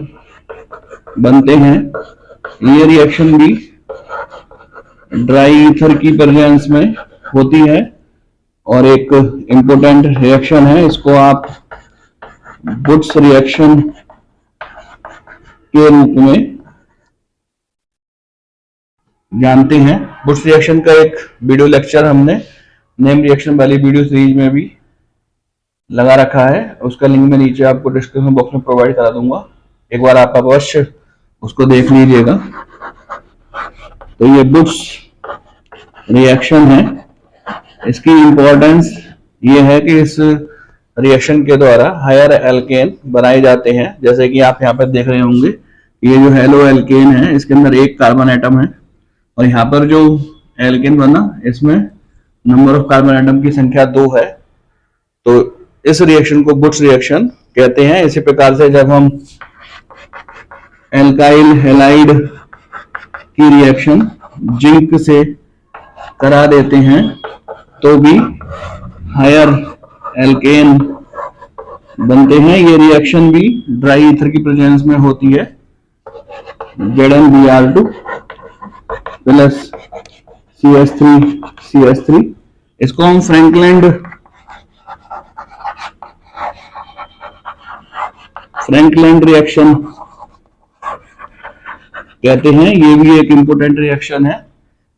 बनते हैं। ये रिएक्शन भी ड्राई ईथर की प्रेजेंस में होती है। और एक इम्पोर्टेंट रिएक्शन है, इसको आप बुट्स रिएक्शन के रूप में जानते हैं। बुट्स रिएक्शन का एक वीडियो लेक्चर हमने नेम रिएक्शन वाली वीडियो सीरीज में भी लगा रखा है, उसका लिंक मैं नीचे आपको डिस्क्रिप्शन बॉक्स में प्रोवाइड करा दूंगा, एक बार आप अवश्य उसको देख लीजिएगा। तो ये बुट्स रिएक्शन है, इसकी इंपॉर्टेंस ये है कि इस रिएक्शन के द्वारा हायर एल्केन बनाए जाते हैं। जैसे कि आप यहाँ पर देख रहे होंगे, ये जो हेलो एल्केन है इसके अंदर एक कार्बन एटम है, और यहाँ पर जो एल्केन बना इसमें नंबर ऑफ कार्बन एटम की संख्या 2 है। तो इस रिएक्शन को बुट्स रिएक्शन कहते हैं। इसी प्रकार से जब हम एल्काइल हैलाइड की रिएक्शन जिंक से करा देते हैं तो भी हायर एल्केन बनते हैं। ये रिएक्शन भी ड्राई ईथर की प्रेजेंस में होती है, ZnBr2 प्लस CH3CH3। इसको हम फ्रैंकलैंड रिएक्शन कहते हैं। ये भी एक इंपॉर्टेंट रिएक्शन है।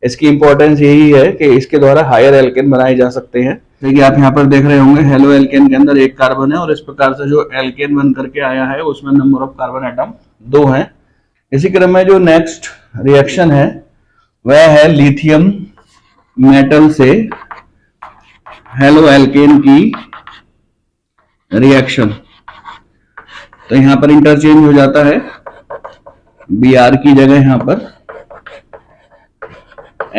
इसकी इंपॉर्टेंस यही है कि इसके द्वारा हायर एल्केन बनाए जा सकते हैं। देखिए आप यहाँ पर देख रहे होंगे हेलो एल्केन के अंदर एक कार्बन है, और इस प्रकार से जो एल्केन बन करके आया है उसमें नंबर ऑफ कार्बन एटम 2 हैं। इसी क्रम में जो नेक्स्ट रिएक्शन है वह है लिथियम मेटल से हेलो एल्केन की रिएक्शन। तो यहाँ पर इंटरचेंज हो जाता है, Br की जगह यहाँ पर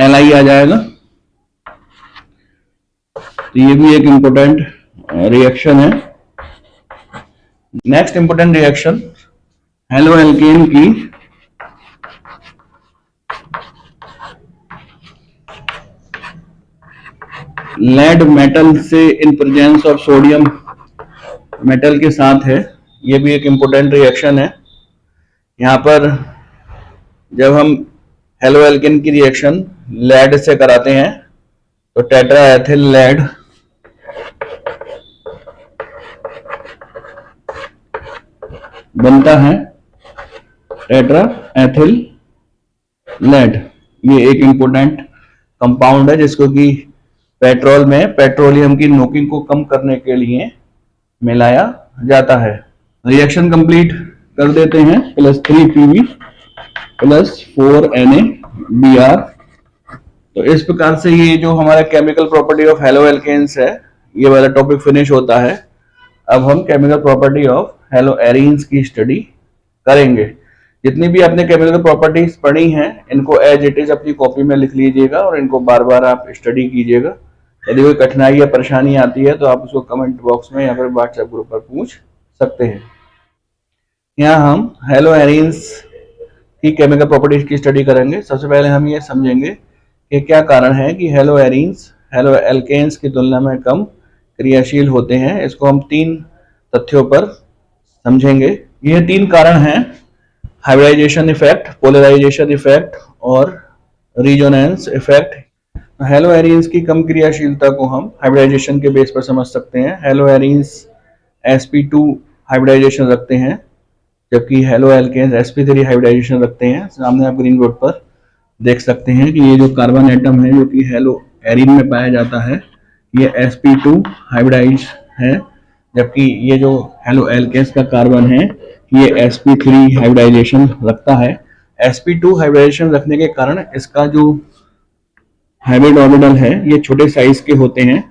Li आ जाएगा। तो ये भी एक इंपॉर्टेंट रिएक्शन है। Next important reaction halo alkane की लेड मेटल से in presence of sodium metal के साथ है। ये भी एक इंपॉर्टेंट रिएक्शन है। यहाँ पर जब हम हेलो एल्केन की रिएक्शन लेड से कराते हैं तो टेट्रा एथिल लेड बनता है, टेट्रा एथिल लेड। ये एक इंपॉर्टेंट कंपाउंड है जिसको कि पेट्रोल में पेट्रोलियम की नोकिंग को कम करने के लिए मिलाया जाता है। रिएक्शन कंप्लीट कर देते हैं, +3Pb प्लस 4NaBr। तो इस प्रकार से ये जो हमारा chemical property of haloalkanes है ये वाला टॉपिक फिनिश होता है। अब हम chemical property of haloarenes की स्टडी करेंगे। जितनी भी आपने केमिकल प्रॉपर्टीज पढ़ी हैं इनको एज इट इज अपनी कॉपी में लिख लीजिएगा और इनको बार बार आप स्टडी कीजिएगा। यदि कोई कठिनाई या परेशानी आती है तो आप उसको कमेंट बॉक्स में या फिर व्हाट्सएप ग्रुप पर पूछ सकते हैं। यहाँ हम हेलो एरीन्स की केमिकल प्रॉपर्टीज की स्टडी करेंगे। सबसे पहले हम ये समझेंगे कि क्या कारण है कि हेलो एरीन्स हेलो एल्केन्स की तुलना में कम क्रियाशील होते हैं। इसको हम 3 तथ्यों पर समझेंगे। ये 3 कारण हैं, हाइब्रिडाइजेशन इफेक्ट, पोलराइजेशन इफेक्ट और रिजोनेंस इफेक्ट। हेलो एरीन्स की कम क्रियाशीलता को हम हाइब्रिडाइजेशन के बेस पर समझ सकते हैं। हेलो एरीन्स sp2 हाइब्रिडाइजेशन रखते हैं जबकि हेलो एल्केन्स sp3 हाइब्रिडाइजेशन रखते हैं। सामने आप ग्रीन बोर्ड पर देख सकते हैं कि ये जो कार्बन एटम है जो कि हेलो एरीन में पाया जाता है ये sp2 हाइब्रिडाइज है, जबकि ये जो हेलो एल्केन्स का कार्बन है ये sp3 हाइब्रिडाइजेशन रखता है। sp2 हाइब्रिडाइजेशन रखने के कारण इसका जो हाइब्रिड ऑर्बिटल है ये छोटे साइज के होते हैं,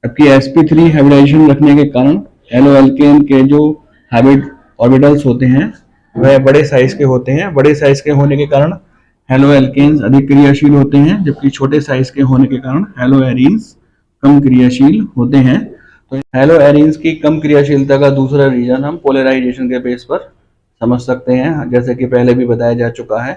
जबकि sp3 हाइब्रिडाइजेशन रखने के कारण हेलो एल्केन के जो हाइब्रिड ऑर्बिटल्स होते हैं वह बड़े साइज के होते हैं। बड़े साइज के होने के कारण हेलो एल्केन्स अधिक क्रियाशील होते हैं, जबकि छोटे साइज के होने के कारण हेलो एरीन्स कम क्रियाशील होते हैं। तो हेलो एरीन्स की कम क्रियाशीलता का दूसरा रीजन हम पोलराइजेशन के बेस पर समझ सकते हैं। जैसे कि पहले भी बताया जा चुका है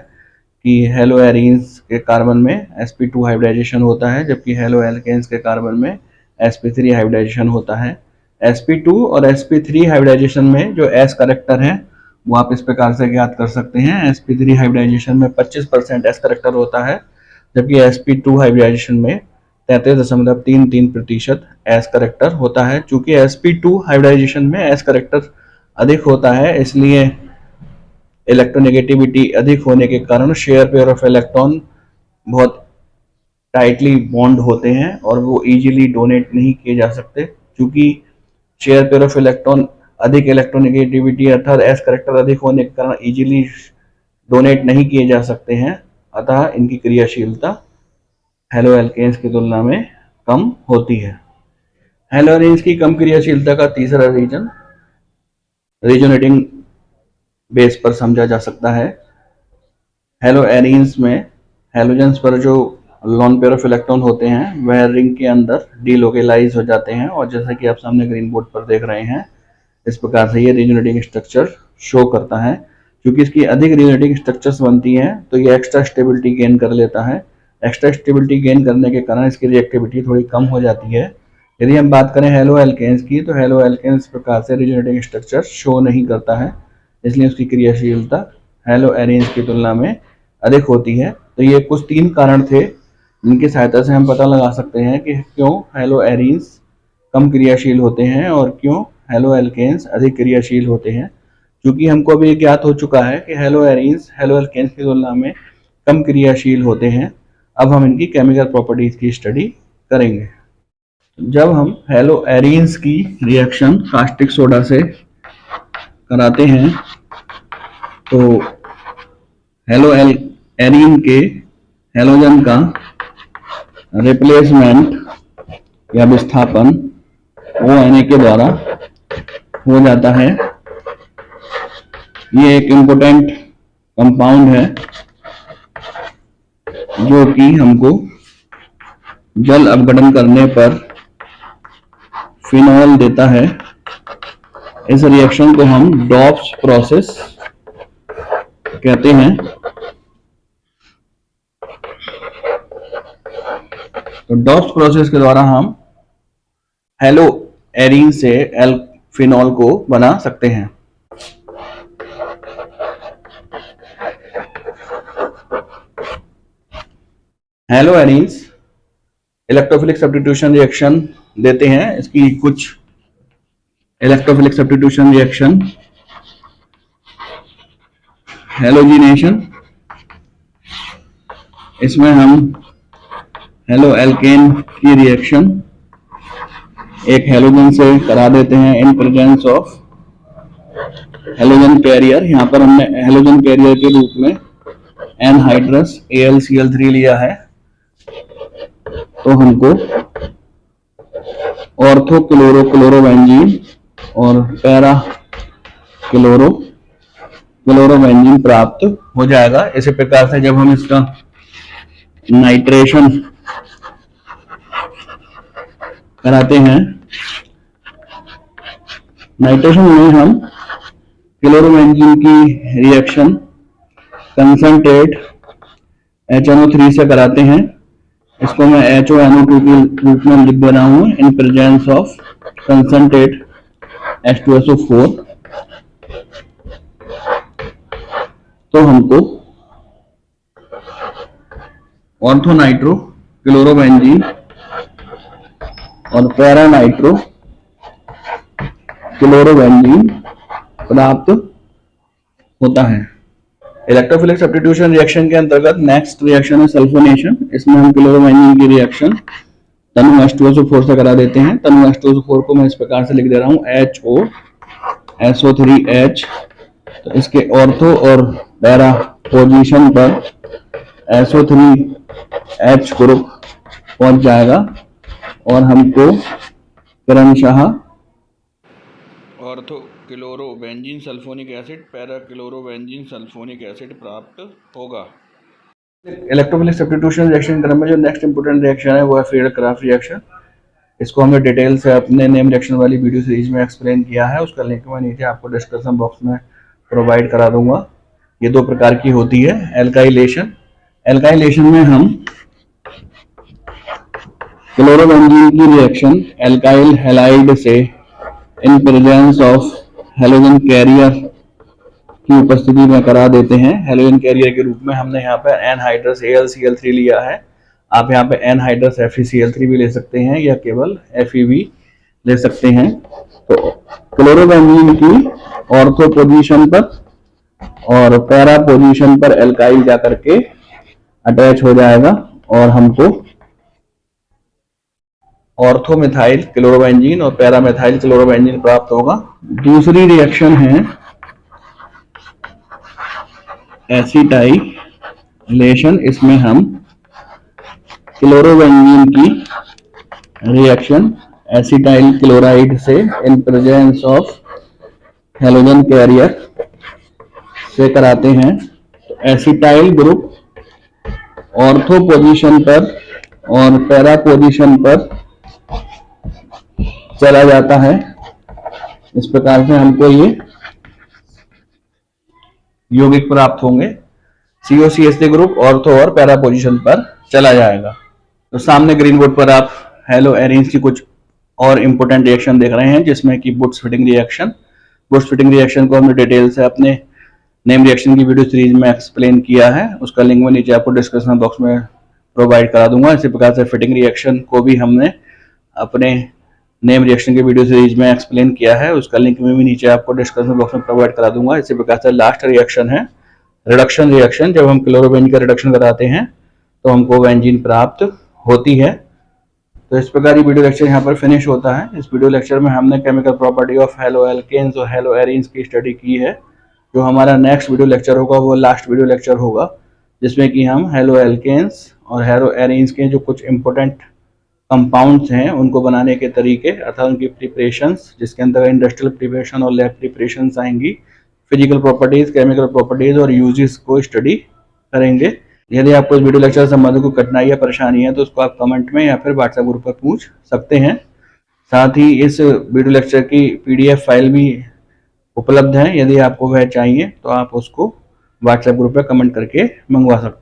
कि हेलो एरीन्स के कार्बन में sp2 हाइब्रिडाइजेशन होता है, जबकि हेलो एल्केन्स के कार्बन में sp3 हाइब्रिडाइजेशन होता है। sp2 और sp3 हाइब्रिडाइजेशन में जो s करेक्टर है वो आप इस प्रकार से ज्ञात कर सकते हैं। sp3 हाइब्रिडाइजेशन में 25% s करेक्टर होता है, जबकि sp2 हाइब्रिडाइजेशन में 33.33% एस करेक्टर होता है। चूंकि sp2 हाइब्रिडाइजेशन में एस करेक्टर अधिक होता है, इसलिए इलेक्ट्रोनेगेटिविटी अधिक होने के कारण शेयर पेयर ऑफ इलेक्ट्रॉन बहुत टाइटली बॉन्ड होते हैं और वो इजीली डोनेट नहीं किए जा सकते। क्योंकि शेयर पेयर ऑफ इलेक्ट्रॉन अधिक इलेक्ट्रोनेगेटिविटी अर्थात एस करेक्टर अधिक होने के कारण इजीली डोनेट नहीं किए जा सकते हैं, अतः इनकी क्रियाशीलता हेलो एल्केन्स की तुलना में कम होती है। हेलो एरीन्स की कम क्रियाशीलता का तीसरा रीजन रिजोनेटिंग बेस पर समझा जा सकता है। हेलो एरीन्स में हेलोजेंस पर जो लॉन पेयर ऑफ इलेक्ट्रॉन होते हैं वह रिंग के अंदर डीलोकेलाइज हो जाते हैं, और जैसा कि आप सामने ग्रीन बोर्ड पर देख रहे हैं, इस प्रकार से ये रिजोनेटिंग स्ट्रक्चर शो करता है। क्योंकि इसकी अधिक रिजोनेटिंग स्ट्रक्चर्स बनती हैं तो ये एक्स्ट्रा स्टेबिलिटी गेन कर लेता है। एक्स्ट्रा स्टेबिलिटी गेन करने के कारण इसकी रिएक्टिविटी थोड़ी कम हो जाती है। यदि हम बात करें हेलो एल्केन्स की, तो हेलो एल्केन्स प्रकार से रिजोनेटिंग स्ट्रक्चर शो नहीं करता है, इसलिए उसकी क्रियाशीलता हेलो एरीन्स की तुलना में अधिक होती है। तो ये कुछ 3 कारण थे जिनकी सहायता से हम पता लगा सकते हैं कि क्यों हेलो एरीन्स कम क्रियाशील होते हैं और क्यों हेलो एल्केन्स अधिक क्रियाशील होते हैं। क्योंकि हमको अभी ज्ञात हो चुका है कि हेलो एरीन्स हेलो एल्केन्स की तुलना में कम क्रियाशील होते हैं, अब हम इनकी केमिकल प्रॉपर्टीज की स्टडी करेंगे। जब हम हेलो एरीन्स की रिएक्शन कास्टिक सोडा से कराते हैं तो हेलो एरीन के हेलोजन का रिप्लेसमेंट या विस्थापन ONA के द्वारा हो जाता है। ये एक इम्पोर्टेंट कंपाउंड है जो कि हमको जल अपघटन करने पर फिनॉल देता है। इस रिएक्शन को हम डॉप्स प्रोसेस कहते हैं। तो डॉप्स प्रोसेस के द्वारा हम हेलो एरीन से फिनॉल को बना सकते हैं। Hello arenes electrophilic substitution reaction देते हैं। इसकी कुछ इलेक्ट्रोफिलिक सब्स्टिट्यूशन रिएक्शन, हेलोजिनेशन, इसमें हम हेलो एल्केन की रिएक्शन एक हेलोजन से करा देते हैं in presence of halogen carrier. यहाँ पर हमने हेलोजन कैरियर के रूप में एनहाइड्रस AlCl3 लिया है, तो हमको ऑर्थो क्लोरोबेंजीन और पैरा क्लोरोबेंजीन प्राप्त हो जाएगा। इसी प्रकार से जब हम इसका नाइट्रेशन कराते हैं, नाइट्रेशन में हम क्लोरोबेंजीन की रिएक्शन कंसंट्रेट HNO3 से कराते हैं। इसको मैं HONO2 के रूप में लिख दे रहा हूं इन प्रेजेंस ऑफ कंसंट्रेट H2SO4। तो हमको ऑर्थोनाइट्रो क्लोरोबेंजीन और पैरानाइट्रो क्लोरोबेंजीन प्राप्त होता है। इलेक्ट्रोफिलिक सब्स्टिट्यूशन रिएक्शन के अंतर्गत नेक्स्ट रिएक्शन है सल्फोनेशन। इसमें हम क्लोरोबेंजीन की रिएक्शन तनु H2SO4 से करा देते हैं। तनु H2SO4 को मैं इस प्रकार से लिख दे रहा हूं HOSO3H। तो इसके ऑर्थो और पैरा पोजीशन पर SO3H ग्रुप पहुंच जाएगा और हमको क्रमशः ortho chlorobenzene sulphonic acid, para chlorobenzene sulphonic acid प्राप्त होगा। इलेक्ट्रोफिलिक सब्स्टिट्यूशन रिएक्शन क्रम में जो नेक्स्ट इंपोर्टेंट रिएक्शन है वो है फ्रीडल-क्राफ्ट रिएक्शन। इसको हमने डिटेल से अपने नेम रिएक्शन वाली वीडियो सीरीज में एक्सप्लेन किया है, उसका लिंक मैं नीचे आपको डिस्क्रिप्शन बॉक्स में प्रोवाइड करा दूंगा। ये 2 प्रकार की होती है। एल्काइलेशन, एल्काइलेशन में हम क्लोरोबेंजीन की रिएक्शन एल्काइल हैलाइड से in presence of halogen carrier की उपस्थिति में करा देते हैं। हेलोजन कैरियर के रूप में हमने यहाँ पर एनहाइड्रस AlCl3 लिया है। आप यहाँ पे एनहाइड्रस FeCl3 भी ले सकते हैं या केवल Fe भी ले सकते हैं। तो क्लोरोबेंजीन की ऑर्थो पोजीशन पर और पैरा पोजीशन पर एल्काइल जाकर के अटैच हो जाएगा और हमको ऑर्थो मिथाइल क्लोरोबेंजीन और पैरा मिथाइल क्लोरोबेंजीन प्राप्त होगा। दूसरी रिएक्शन है एसिटाइलेशन। इसमें हम क्लोरोबेंजीन की रिएक्शन एसिटाइल क्लोराइड से in presence of halogen carrier से कराते हैं। तो एसिटाइल ग्रुप ऑर्थो पोजीशन पर और पैरा पोजीशन पर चला जाता है। इस प्रकार से हमको ये यौगिक प्राप्त होंगे। COCH3 ग्रुप ऑर्थो और पैरा पोजीशन पर चला जाएगा। तो सामने ग्रीन बोर्ड पर आप हैलो एरीन्स की कुछ और इंपॉर्टेंट रिएक्शन देख रहे हैं, जिसमें कि boots fitting reaction. Boots fitting reaction को हमने डिटेल से अपने नेम रिएक्शन की वीडियो सीरीज में एक्सप्लेन किया है, उसका लिंक मैं नीचे आपको डिस्क्रिप्शन बॉक्स में प्रोवाइड करा दूंगा। इसी प्रकार से फिटिंग रिएक्शन को भी हमने अपने नेम रिएक्शन की वीडियो सीरीज में एक्सप्लेन किया है, उसका लिंक मैं भी नीचे आपको डिस्क्रिप्शन बॉक्स में प्रोवाइड करा दूंगा। इसी प्रकार से लास्ट रिएक्शन है रिडक्शन रिएक्शन। जब हम क्लोरोबेंजीन का रिडक्शन कराते हैं तो हमको बेंजीन प्राप्त होती है। तो इस प्रकार ये वीडियो लेक्चर यहाँ पर फिनिश होता है। इस वीडियो लेक्चर में हमने chemical property of haloalkanes और हैलो एरीन्स की स्टडी की है। जो हमारा नेक्स्ट वीडियो लेक्चर होगा वो लास्ट वीडियो लेक्चर होगा, जिसमें कि हम हैलो एल्केन्स और हैलो एरीन्स के जो कुछ इंपॉर्टेंट कंपाउंड्स हैं उनको बनाने के तरीके अर्थात उनकी प्रिपरेशंस, जिसके अंदर इंडस्ट्रियल प्रिपरेशन और लैब प्रिपरेशंस आएंगी, फिजिकल प्रॉपर्टीज, केमिकल प्रॉपर्टीज और यूजेस को स्टडी करेंगे। यदि आपको इस वीडियो लेक्चर से संबंधित कोई कठिनाई या परेशानी है तो उसको आप कमेंट में या फिर व्हाट्सएप ग्रुप पर पूछ सकते हैं। साथ ही इस वीडियो लेक्चर की PDF फाइल भी उपलब्ध है। यदि आपको वह चाहिए तो आप उसको व्हाट्सएप ग्रुप पर कमेंट करके मंगवा सकते हैं।